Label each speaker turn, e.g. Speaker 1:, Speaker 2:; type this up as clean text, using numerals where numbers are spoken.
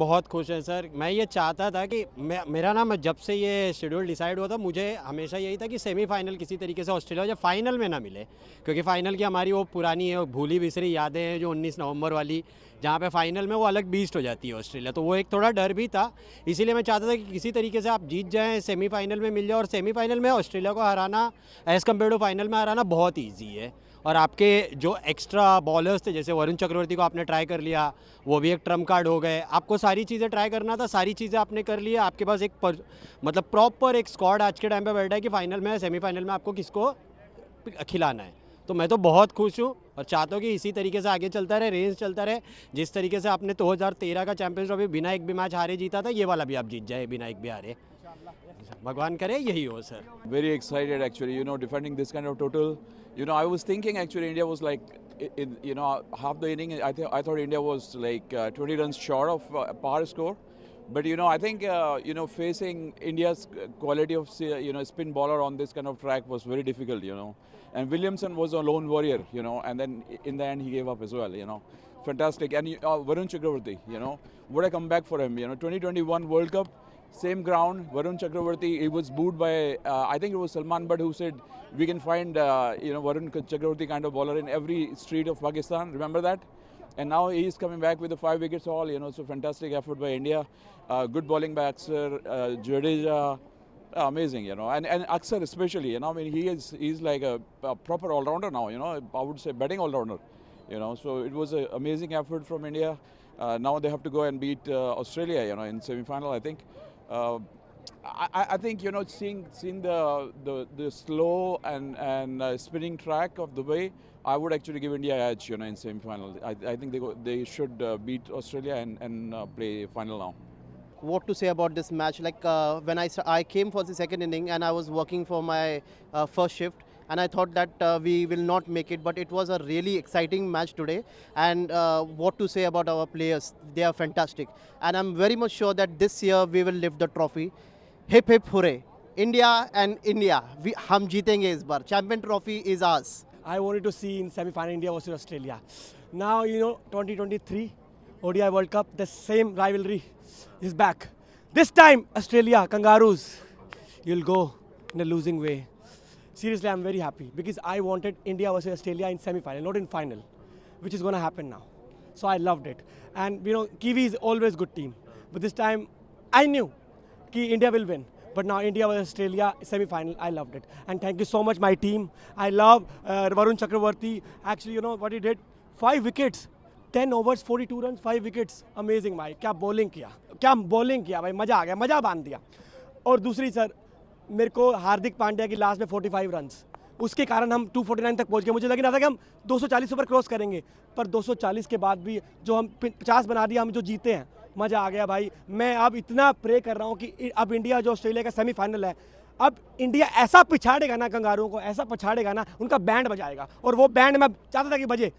Speaker 1: बहुत खुश हैं सर। मैं ये चाहता था कि मेरा ना, मैं जब से ये शेड्यूल डिसाइड हुआ था, मुझे हमेशा यही था कि सेमीफाइनल किसी तरीके से ऑस्ट्रेलिया जब फाइनल में ना मिले, क्योंकि फाइनल की हमारी वो पुरानी है, भूली बिसरी यादें हैं जो 19 नवंबर वाली, जहाँ पे फाइनल में वो अलग बीस्ट हो जाती है ऑस्ट्रेलिया, तो वो एक थोड़ा डर भी था। इसीलिए मैं चाहता था कि किसी तरीके से आप जीत जाएँ, सेमीफाइनल में मिल जाए, और सेमीफाइनल में ऑस्ट्रेलिया को हराना एज़ कम्पेयर टू फाइनल में हराना बहुत ईजी है। और आपके जो एक्स्ट्रा बॉलर्स थे, जैसे वरुण चक्रवर्ती को आपने ट्राई कर लिया, वो भी एक ट्रम्प कार्ड हो गए। आपको सारी चीज़ें ट्राई करना था, सारी चीज़ें आपने कर ली है। आपके पास एक मतलब प्रॉपर एक स्क्वाड आज के टाइम पे बैठा है कि फाइनल में, सेमीफाइनल में आपको किसको खिलाना है। तो मैं तो बहुत खुश हूँ और चाहता हूँ कि इसी तरीके से आगे चलता रहे, रेंज चलता रहे। जिस तरीके से आपने 2013 का चैंपियंस ट्रॉफी बिना एक भी मैच हारे जीता था, ये वाला भी आप जीत जाए बिना एक भी हारे। भगवान करे यही हो sir.
Speaker 2: Very excited actually, defending this kind of total. I was thinking actually India was like, half the inning, I thought India was like 20 runs short of par score. But, I think, facing India's quality of, spin bowler on this kind of track was very difficult, And Williamson was a lone warrior, and then in the end he gave up as well. Fantastic. And Varun Chakravarti, what a comeback for him. 2021 World Cup, same ground, Varun Chakravarti, he was booed by, I think it was Salman Butt who said, we can find, Varun Chakravarti kind of bowler in every street of Pakistan. Remember that? And now he's coming back with the 5 wickets all, so fantastic effort by India. Good bowling by Akshar, Jadeja, amazing, and Akshar especially, I mean, he's like a proper all-rounder now, I would say batting all-rounder, so it was an amazing effort from India. Now they have to go and beat Australia, in semi-final, I think. I think, seeing the slow and spinning track of the way, I would actually give India edge, in semi-final. I think they should beat Australia and play final now.
Speaker 3: What to say about this match? Like when I came for the second inning and I was working for my first shift, and I thought that we will not make it, but it was a really exciting match today. And what to say about our players? They are fantastic, and I'm very much sure that this year we will lift the trophy. Hip hip hooray! India and India, हम जीतेंगे इस बार. Champion trophy is ours.
Speaker 4: I wanted to see in semi-final India versus Australia. Now, 2023 ODI World Cup, the same rivalry is back. This time, Australia, Kangaroos, you'll go in a losing way. Seriously, I'm very happy because I wanted India versus Australia in semi-final, not in final, which is going to happen now. So I loved it. And, Kiwi is always good team. But this time, I knew that India will win. But now India versus Australia semi-final, I loved it. And thank you so much, my team. I love Varun Chakravarti. Actually, what he did? 5 wickets. 10 overs, 42 runs, 5 wickets. Amazing भाई, क्या bowling किया भाई, मज़ा आ गया, मज़ा बांध दिया. और दूसरी सर, मेरे को हार्दिक पांड्या की लास्ट में 45 रन्स, उसके कारण हम 249 तक पहुंच गए. मुझे लग रहा था कि हम 240 ओवर क्रॉस करेंगे, पर 240 के बाद भी जो हम 50 बना दिया, हम जो जीते हैं, मज़ा आ गया भाई. मैं अब इतना प्रे कर रहा हूँ कि अब इंडिया जो ऑस्ट्रेलिया का सेमीफाइनल है, अब इंडिया ऐसा पिछाड़ेगा ना कंगारुओं को, ऐसा पिछाड़ेगा ना, उनका बैंड बजाएगा. और वो बैंड मैं चाहता था कि बजे,